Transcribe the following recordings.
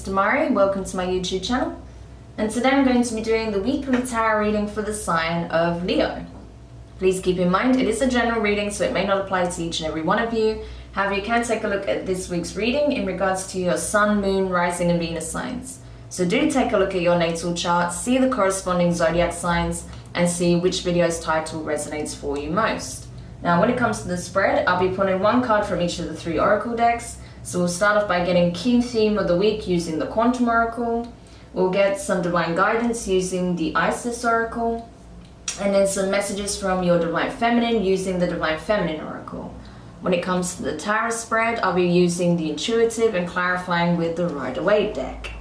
Demari. Welcome to my YouTube channel. And today I'm going to be doing the weekly tarot reading for the sign of Leo. Please keep in mind it is a general reading, so it may not apply to each and every one of you. However, you can take a look at this week's reading in regards to your Sun, Moon, Rising and Venus signs. So do take a look at your natal chart, see the corresponding zodiac signs, and see which video's title resonates for you most. Now, when it comes to the spread, I'll be pulling one card from each of the 3 oracle decks. So we'll start off by getting key theme of the week using the Quantum Oracle. We'll get some divine guidance using the Isis Oracle. And then some messages from your Divine Feminine using the Divine Feminine Oracle. When it comes to the tarot spread, I'll be using the Intuitive and clarifying with the Waite deck.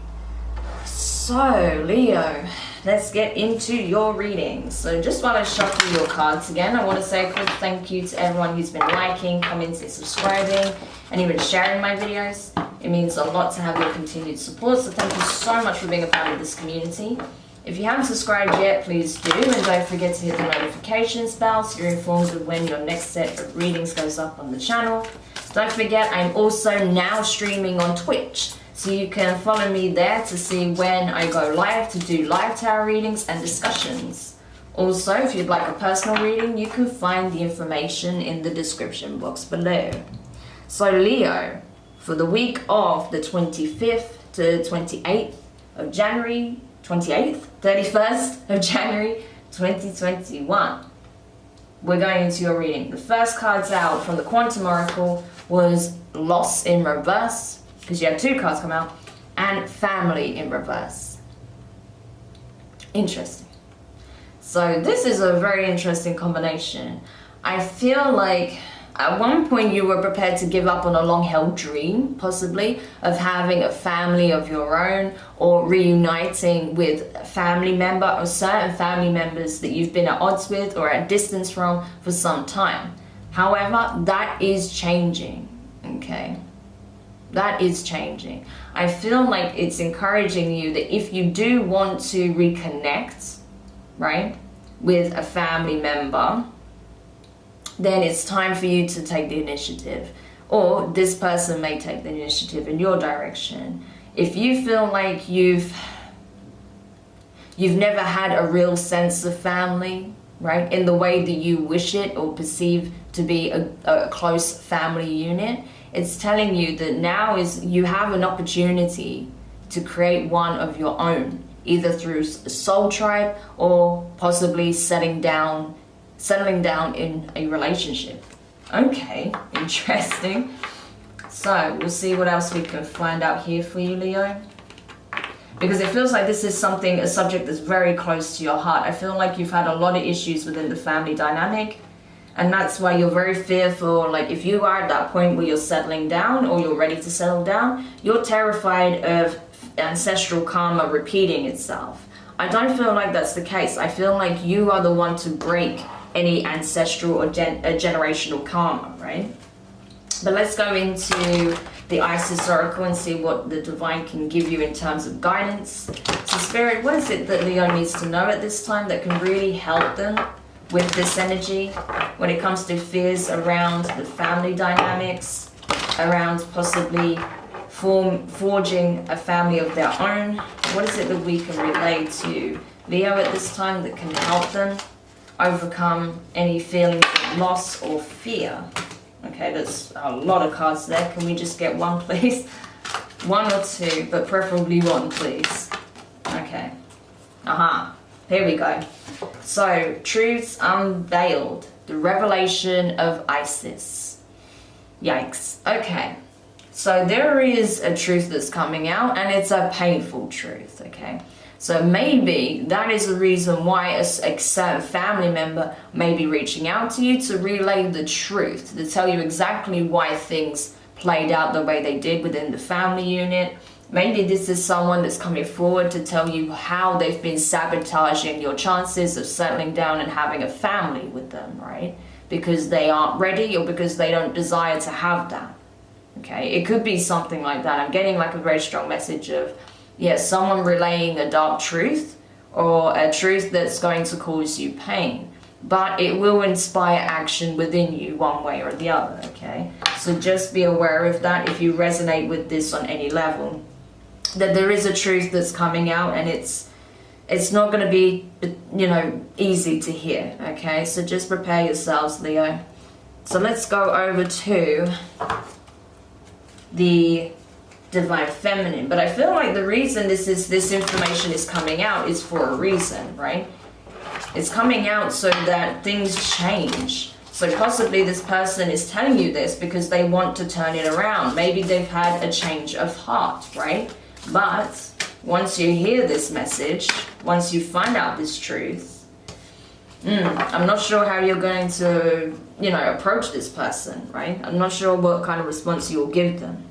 So, Leo, let's get into your reading. So just while I shuffle your cards again, I want to say a quick thank you to everyone who's been liking, commenting, subscribing, and even sharing my videos. It means a lot to have your continued support, so thank you so much for being a part of this community. If you haven't subscribed yet, please do, and don't forget to hit the notifications bell so you're informed of when your next set of readings goes up on the channel. Don't forget, I'm also now streaming on Twitch, so you can follow me there to see when I go live to do live tarot readings and discussions. Also, if you'd like a personal reading, you can find the information in the description box below. So Leo, for the week of the 25th to 28th of January, 31st of January 2021, we're going into your reading. The first cards out from the Quantum Oracle was Loss in reverse, because you had 2 cards come out, and Family in reverse. Interesting. So this is a very interesting combination. I feel like at one point you were prepared to give up on a long-held dream, possibly, of having a family of your own, or reuniting with a family member or certain family members that you've been at odds with or at distance from for some time. However, that is changing, okay? That is changing. I feel like it's encouraging you that if you do want to reconnect, right, with a family member, then it's time for you to take the initiative. Or this person may take the initiative in your direction. If you feel like you've never had a real sense of family, right, in the way that you wish it or perceive to be a close family unit, it's telling you that now is you have an opportunity to create one of your own, either through a soul tribe or possibly settling down in a relationship. Okay, interesting. So we'll see what else we can find out here for you, Leo, because it feels like this is a subject that's very close to your heart. I feel like you've had a lot of issues within the family dynamic, and that's why you're very fearful. Like if you are at that point where you're settling down or you're ready to settle down, you're terrified of ancestral karma repeating itself. I don't feel like that's the case. I feel like you are the one to break any ancestral or generational karma, right? But let's go into the Isis Oracle and see what the Divine can give you in terms of guidance. So Spirit, what is it that Leo needs to know at this time that can really help them with this energy when it comes to fears around the family dynamics, around possibly forging a family of their own? What is it that we can relate to Leo at this time that can help them overcome any feelings of loss or fear? Okay, there's a lot of cards there. Can we just get one, please? 1 or 2, but preferably 1, please. Okay. Here we go. So, Truths Unveiled. The Revelation of Isis. Yikes. Okay. So there is a truth that's coming out, and it's a painful truth, okay? So maybe that is the reason why a certain family member may be reaching out to you to relay the truth, to tell you exactly why things played out the way they did within the family unit. Maybe this is someone that's coming forward to tell you how they've been sabotaging your chances of settling down and having a family with them, right? Because they aren't ready or because they don't desire to have that. Okay, it could be something like that. I'm getting like a very strong message of, yes, someone relaying a dark truth or a truth that's going to cause you pain, but it will inspire action within you one way or the other, okay? So just be aware of that if you resonate with this on any level. that there is a truth that's coming out, and it's not going to be, you know, easy to hear, okay? So just prepare yourselves, Leo. So let's go over to the Divine Feminine. But I feel like the reason this information is coming out is for a reason, right? It's coming out so that things change. So possibly this person is telling you this because they want to turn it around. Maybe they've had a change of heart, right? But once you hear this message, once you find out this truth, I'm not sure how you're going to, you know, approach this person, right? I'm not sure what kind of response you will give them.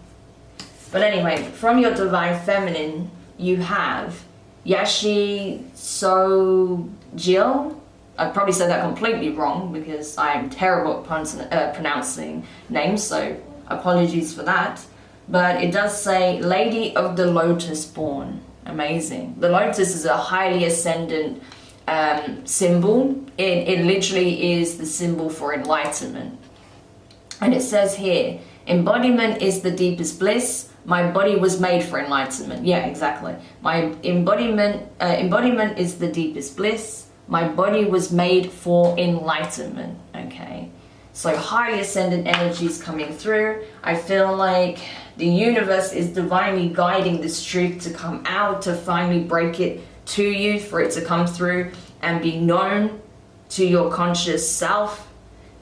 But anyway, from your Divine Feminine, you have Yashi Sojil. I probably said that completely wrong because I am terrible at pronouncing names, so apologies for that. But it does say Lady of the Lotus Born. Amazing. The lotus is a highly ascendant symbol. It literally is the symbol for enlightenment. And it says here, embodiment is the deepest bliss. My body was made for enlightenment. Yeah, exactly. My embodiment is the deepest bliss. My body was made for enlightenment. Okay. So highly ascendant energies coming through. I feel like the universe is divinely guiding this truth to come out, to finally break it to you, for it to come through and be known to your conscious self,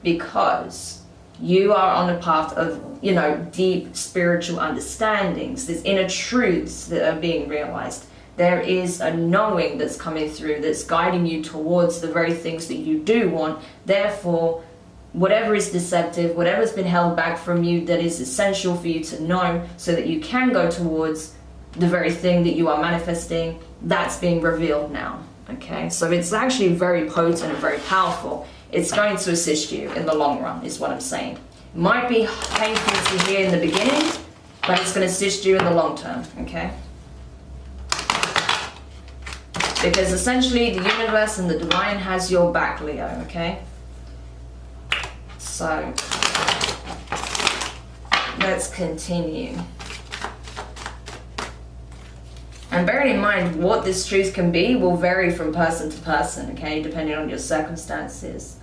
because you are on a path of, you know, deep spiritual understandings. There's inner truths that are being realized. There is a knowing that's coming through that's guiding you towards the very things that you do want. Therefore, whatever is deceptive, whatever's been held back from you that is essential for you to know so that you can go towards the very thing that you are manifesting, that's being revealed now. Okay, so it's actually very potent and very powerful. It's going to assist you in the long run, is what I'm saying. It might be painful to hear in the beginning, but it's going to assist you in the long term, okay? Because essentially the universe and the divine has your back, Leo, okay? So let's continue. And bearing in mind what this truth can be will vary from person to person, okay, depending on your circumstances.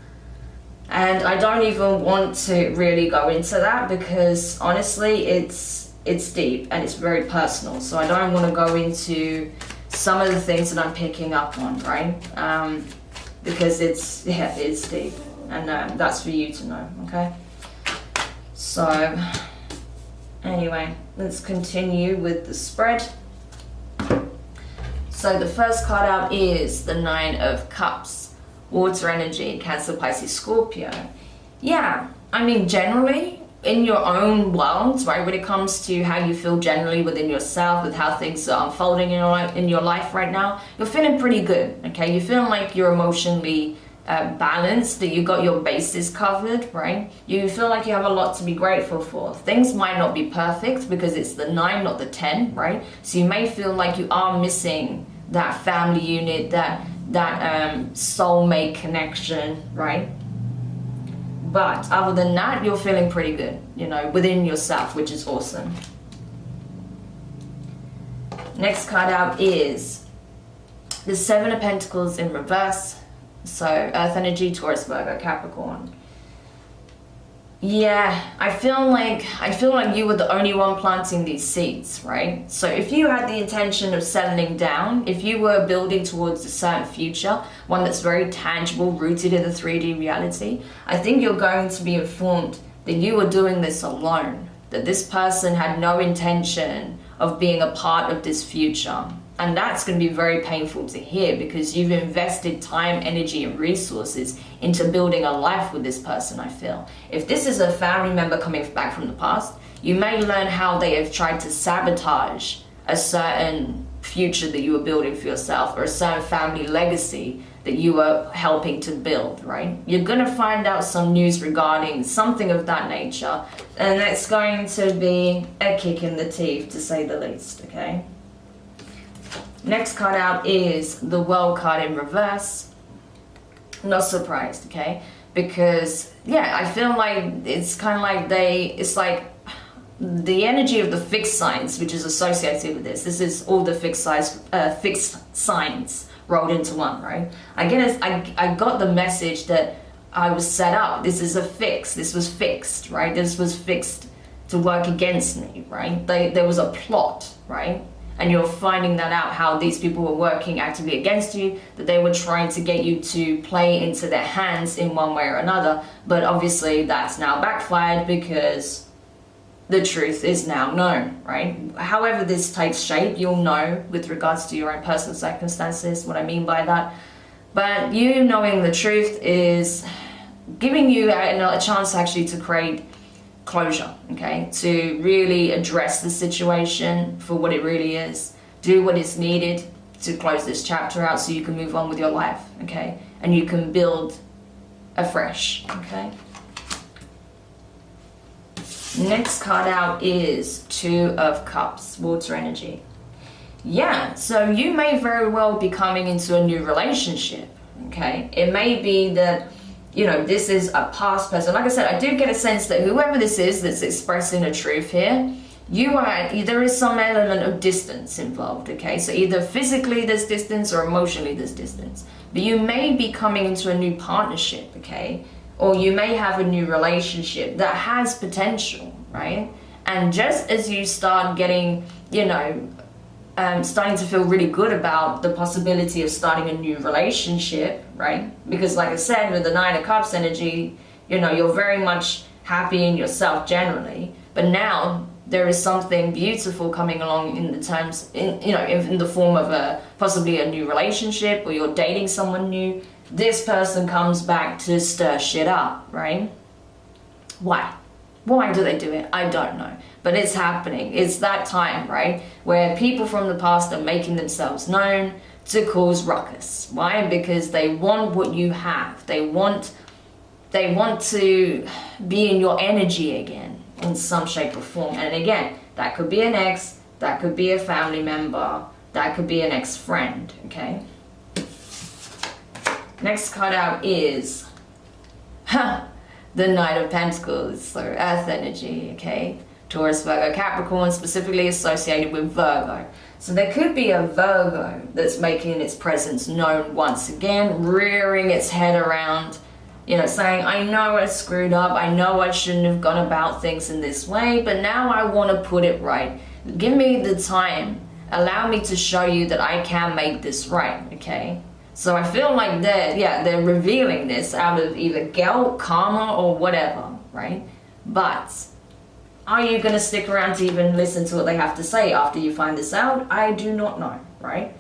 And I don't even want to really go into that because honestly it's deep and it's very personal. So I don't want to go into some of the things that I'm picking up on, right? Because it's deep, and that's for you to know, okay? So anyway, let's continue with the spread. So the first card out is the Nine of Cups, water energy, Cancer, Pisces, Scorpio. Yeah, I mean, generally in your own world, right, when it comes to how you feel generally within yourself, with how things are unfolding in your life right now, you're feeling pretty good, okay? You're feeling like you're emotionally balanced, that you got your bases covered, right? You feel like you have a lot to be grateful for. Things might not be perfect because it's the 9, not the 10, right? So you may feel like you are missing that family unit, that soulmate connection, right? But other than that, you're feeling pretty good, you know, within yourself, which is awesome. Next card out is the Seven of Pentacles in reverse. So Earth energy, Taurus, Virgo, Capricorn. Yeah, I feel like you were the only one planting these seeds, right? So if you had the intention of settling down, if you were building towards a certain future, one that's very tangible, rooted in the 3D reality, I think you're going to be informed that you were doing this alone, that this person had no intention of being a part of this future. And that's going to be very painful to hear because you've invested time, energy, and resources into building a life with this person, I feel. If this is a family member coming back from the past, you may learn how they have tried to sabotage a certain future that you were building for yourself, or a certain family legacy that you were helping to build, right? You're going to find out some news regarding something of that nature, and it's going to be a kick in the teeth, to say the least, okay? Next card out is the World card in reverse. Not surprised, okay? Because, yeah, I feel like it's kind of like the energy of the fixed signs, which is associated with this. This is all the fixed signs rolled into one, right? I got the message that I was set up. This is a fix. This was fixed, right? This was fixed to work against me, right? There was a plot, right? And you're finding that out, how these people were working actively against you, that they were trying to get you to play into their hands in one way or another. But obviously that's now backfired because the truth is now known, right? However this takes shape, you'll know with regards to your own personal circumstances what I mean by that. But you knowing the truth is giving you a chance actually to create closure, okay? To really address the situation for what it really is. Do what is needed to close this chapter out so you can move on with your life, okay? And you can build afresh, okay? Next card out is Two of Cups, water energy. Yeah, so you may very well be coming into a new relationship, okay? It may be that, you know, this is a past person. Like I said, I do get a sense that whoever this is that's expressing the truth here, there is some element of distance involved, okay? So either physically there's distance or emotionally there's distance. But you may be coming into a new partnership, okay? Or you may have a new relationship that has potential, right? And just as you start getting, you know, starting to feel really good about the possibility of starting a new relationship, right? Because like I said, with the Nine of Cups energy, you know, you're very much happy in yourself generally. But now there is something beautiful coming along in the terms, in the form of possibly a new relationship, or you're dating someone new. This person comes back to stir shit up, right? Why? Why do they do it? I don't know. But it's happening. It's that time, right? Where people from the past are making themselves known to cause ruckus. Why? Because they want what you have. They want to be in your energy again in some shape or form. And again, that could be an ex, that could be a family member, that could be an ex-friend, okay? Next card out is the Knight of Pentacles, so Earth energy, okay? Taurus, Virgo, Capricorn, specifically associated with Virgo. So there could be a Virgo that's making its presence known once again, rearing its head around, you know, saying, I know I screwed up, I know I shouldn't have gone about things in this way, but now I want to put it right. Give me the time. Allow me to show you that I can make this right, okay? So I feel like they're revealing this out of either guilt, karma, or whatever, right? But are you going to stick around to even listen to what they have to say after you find this out? I do not know, right?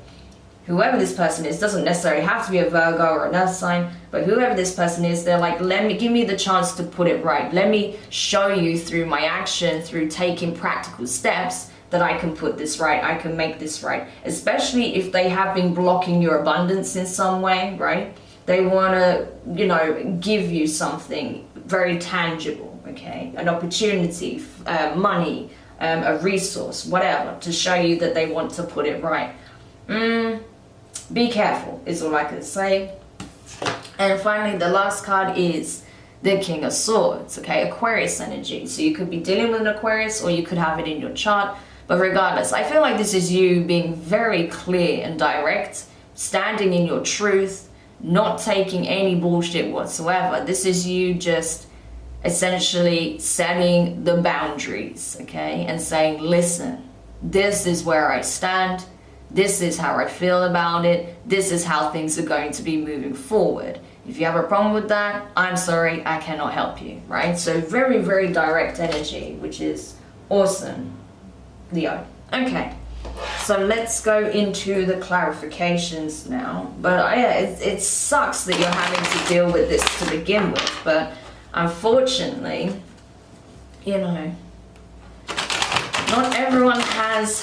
Whoever this person is, doesn't necessarily have to be a Virgo or an Earth sign, but whoever this person is, they're like, give me the chance to put it right. Let me show you through my action, through taking practical steps, that I can put this right, I can make this right. Especially if they have been blocking your abundance in some way, right? They want to, you know, give you something very tangible, okay? An opportunity, money, a resource, whatever, to show you that they want to put it right. Be careful, is all I can say. And finally, the last card is the King of Swords, okay? Aquarius energy. So you could be dealing with an Aquarius, or you could have it in your chart. But regardless, I feel like this is you being very clear and direct, standing in your truth, not taking any bullshit whatsoever. This is you just essentially setting the boundaries, okay? And saying, listen, this is where I stand. This is how I feel about it. This is how things are going to be moving forward. If you have a problem with that, I'm sorry, I cannot help you, right? So very, very direct energy, which is awesome. Leo. Okay, so let's go into the clarifications now. But it sucks that you're having to deal with this to begin with, but unfortunately, you know, not everyone has,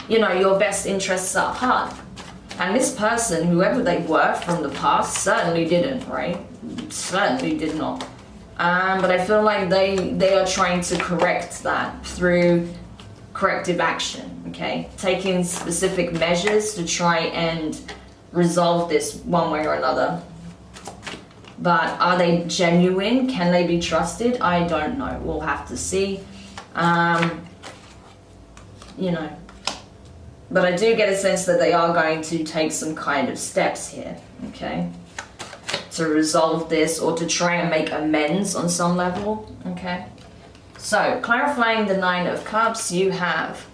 you know, your best interests at heart. And this person, whoever they were from the past, certainly didn't, right? Certainly did not. But I feel like they are trying to correct that through corrective action, okay? Taking specific measures to try and resolve this one way or another. But are they genuine? Can they be trusted? I don't know. We'll have to see. You know, but I do get a sense that they are going to take some kind of steps here, okay, to resolve this or to try and make amends on some level, okay. So, clarifying the Nine of Cups, you have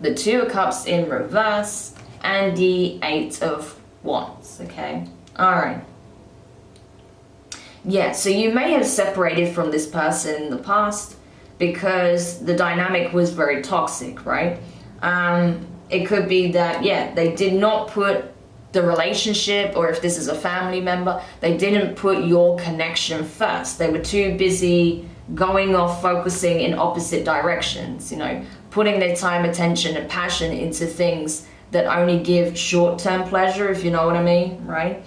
the Two of Cups in reverse and the Eight of Wands, okay. Alright. Yeah, so you may have separated from this person in the past because the dynamic was very toxic, right? It could be that, yeah, they did not put the relationship, or if this is a family member, they didn't put your connection first. They were too busy going off, focusing in opposite directions, you know, putting their time, attention, and passion into things that only give short-term pleasure, if you know what I mean, right?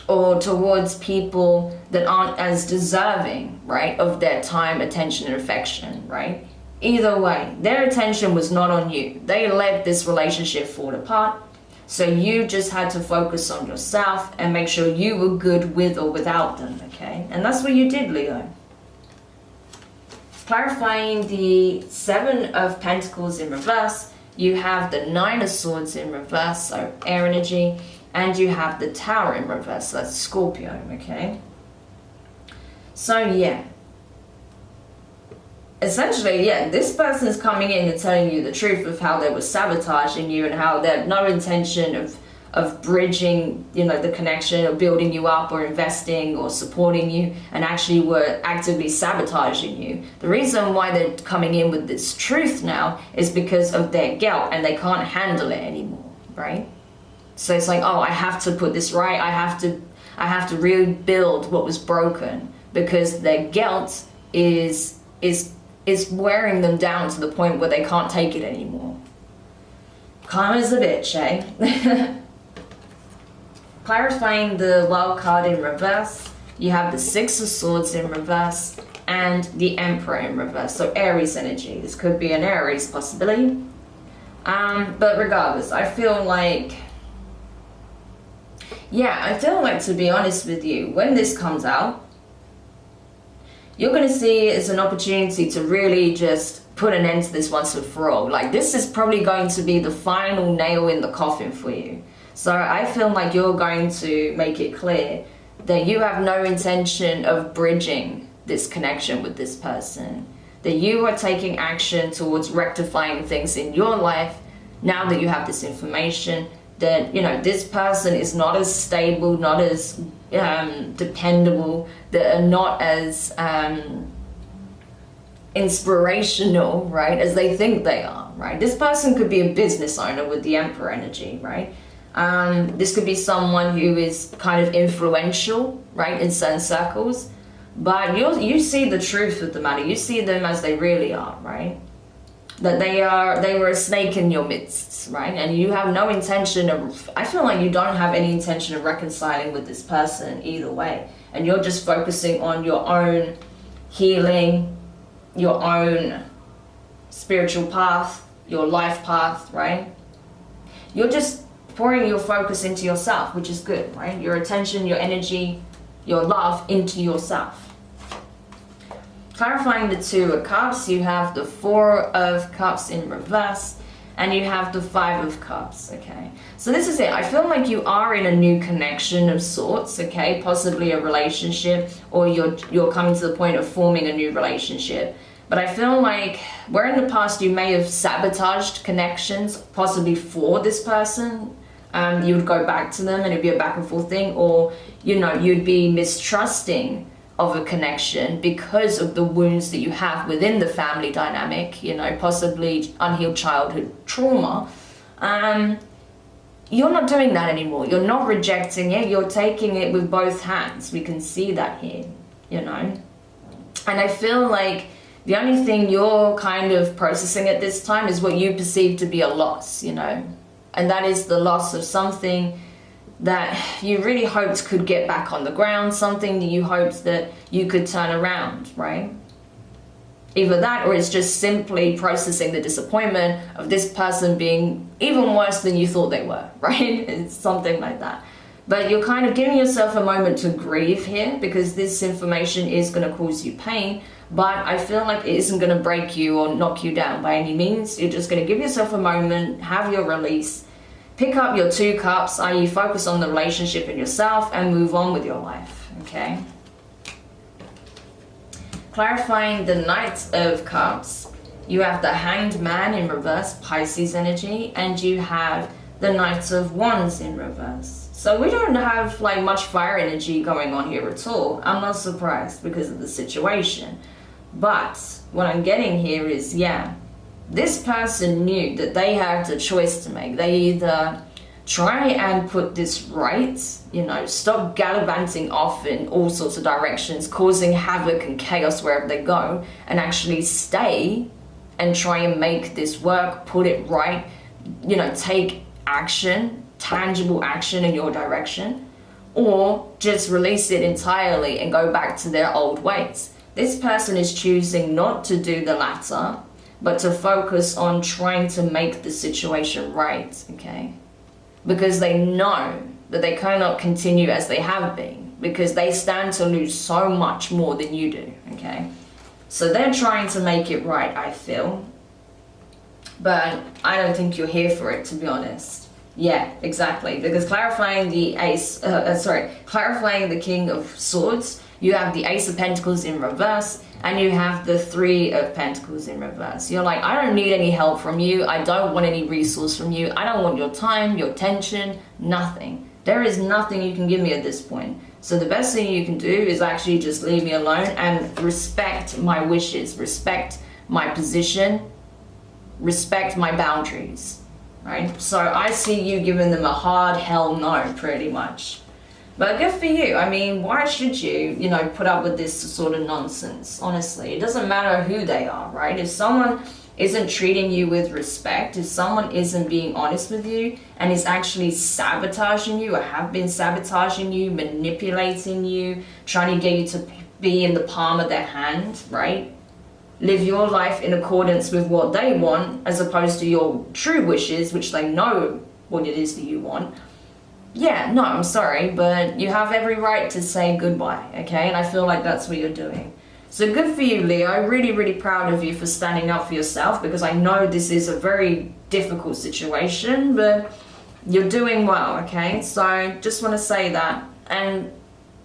Or towards people that aren't as deserving, right, of their time, attention, and affection, right? Either way, their attention was not on you. They let this relationship fall apart, so you just had to focus on yourself and make sure you were good with or without them, okay? And that's what you did, Leo. Clarifying the Seven of Pentacles in reverse, you have the Nine of Swords in reverse, so air energy, and you have the Tower in reverse, so that's Scorpio, okay? So yeah, essentially, yeah, this person is coming in and telling you the truth of how they were sabotaging you and how they had no intention of bridging, you know, the connection or building you up or investing or supporting you, and actually were actively sabotaging you. The reason why they're coming in with this truth now is because of their guilt and they can't handle it anymore, right? So it's like, oh, I have to put this right. I have to rebuild what was broken, because their guilt is wearing them down to the point where they can't take it anymore. Calm as a bitch, eh? Clarifying the wild card in reverse, you have the Six of Swords in reverse and the Emperor in reverse. So Aries energy. This could be an Aries possibility. But regardless, I feel like, to be honest with you, when this comes out, you're going to see it as an opportunity to really just put an end to this once and for all. Like, this is probably going to be the final nail in the coffin for you. So I feel like you're going to make it clear that you have no intention of bridging this connection with this person. That you are taking action towards rectifying things in your life now that you have this information. That, you know, this person is not as stable, not as dependable, that are not as inspirational, right, as they think they are, right? This person could be a business owner with the Emperor energy, right? This could be someone who is kind of influential, right, in certain circles, but you see the truth of the matter. You see them as they really are, right? That they were a snake in your midst, right? And you have no intention of, I feel like you don't have any intention of reconciling with this person either way. And you're just focusing on your own healing, your own spiritual path, your life path, right? You're just pouring your focus into yourself, which is good, right? Your attention, your energy, your love into yourself. Clarifying the Two of Cups, you have the Four of Cups in reverse, and you have the Five of Cups, okay? So this is it. I feel like you are in a new connection of sorts, okay? Possibly a relationship, or you're coming to the point of forming a new relationship. But I feel like where in the past you may have sabotaged connections, possibly for this person, you would go back to them and it'd be a back and forth thing, or, you know, you'd be mistrusting of a connection because of the wounds that you have within the family dynamic, you know, possibly unhealed childhood trauma. You're not doing that anymore. You're not rejecting it. You're taking it with both hands. We can see that here, you know. And I feel like the only thing you're kind of processing at this time is what you perceive to be a loss, you know. And that is the loss of something that you really hoped could get back on the ground, something that you hoped that you could turn around, right? Either that, or it's just simply processing the disappointment of this person being even worse than you thought they were, right? It's something like that. But you're kind of giving yourself a moment to grieve here, because this information is going to cause you pain, but I feel like it isn't going to break you or knock you down by any means. You're just going to give yourself a moment, have your release, pick up your 2 cups, i.e. focus on the relationship and yourself, and move on with your life, okay? Clarifying the Knight of Cups, you have the Hanged Man in reverse, Pisces energy, and you have the Knight of Wands in reverse. So we don't have like much fire energy going on here at all. I'm not surprised because of the situation. But what I'm getting here is, yeah, this person knew that they had a choice to make. They either try and put this right, you know, stop gallivanting off in all sorts of directions, causing havoc and chaos wherever they go, and actually stay and try and make this work, put it right, you know, take action, tangible action in your direction, or just release it entirely and go back to their old ways. This person is choosing not to do the latter, but to focus on trying to make the situation right, okay? Because they know that they cannot continue as they have been, because they stand to lose so much more than you do, okay? So they're trying to make it right, I feel. But I don't think you're here for it, to be honest. Yeah, exactly. Because clarifying the clarifying the King of Swords, you have the Ace of Pentacles in reverse, and you have the 3 of Pentacles in reverse. You're like, I don't need any help from you. I don't want any resource from you. I don't want your time, your attention, nothing. There is nothing you can give me at this point. So the best thing you can do is actually just leave me alone and respect my wishes, respect my position, respect my boundaries. Right? So I see you giving them a hard hell no, pretty much. But good for you. I mean, why should you, you know, put up with this sort of nonsense? Honestly, it doesn't matter who they are, right? If someone isn't treating you with respect, if someone isn't being honest with you and is actually sabotaging you or have been sabotaging you, manipulating you, trying to get you to be in the palm of their hand, right? Live your life in accordance with what they want as opposed to your true wishes, which they know what it is that you want. Yeah, no, I'm sorry, but you have every right to say goodbye, okay? And I feel like that's what you're doing. So good for you, Leo. Really, really proud of you for standing up for yourself, because I know this is a very difficult situation, but you're doing well, okay? So just want to say that. And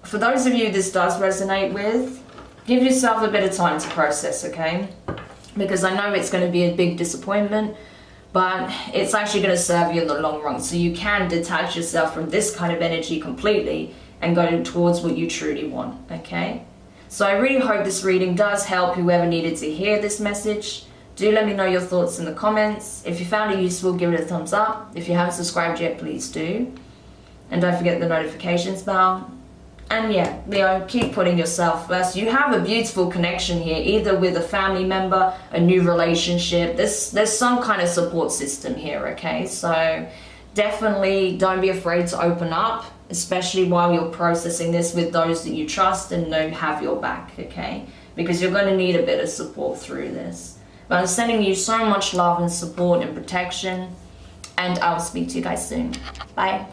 for those of you this does resonate with, give yourself a bit of time to process, okay? Because I know it's going to be a big disappointment, but it's actually going to serve you in the long run. So you can detach yourself from this kind of energy completely and go towards what you truly want, okay? So I really hope this reading does help whoever needed to hear this message. Do let me know your thoughts in the comments. If you found it useful, give it a thumbs up. If you haven't subscribed yet, please do. And don't forget the notifications bell. And yeah, Leo, keep putting yourself first. You have a beautiful connection here, either with a family member, a new relationship. There's some kind of support system here, okay? So definitely don't be afraid to open up, especially while you're processing this with those that you trust and know have your back, okay? Because you're going to need a bit of support through this. But I'm sending you so much love and support and protection, and I'll speak to you guys soon. Bye.